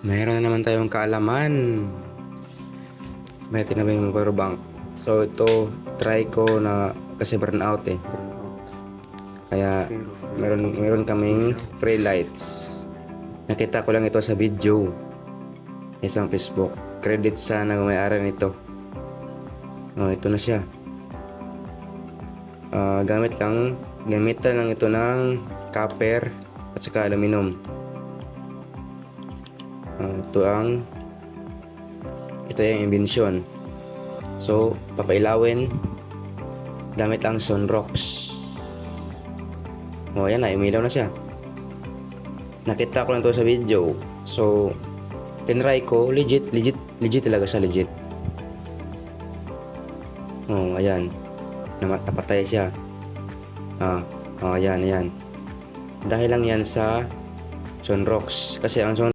Meron na naman tayong kaalaman. May tinabi yung power bank. So ito, try ko na kasi burn out eh. Kaya meron kaming free lights. Nakita ko lang ito sa video. Isang Facebook. Credit sa nagmay-ari nito. Oh, ito na siya. Gamitan lang ito ng copper at saka aluminum. Ito yung imbensyon. So, papailawin gamit ang sunrocks. Oh, yan na, umilaw na siya. Nakita ko lang to sa video. So, tinry ko, legit talaga siya, legit. Oh, ayan. Napatay siya. Ayan. Dahil lang yan sa sunrocks. Kasi ang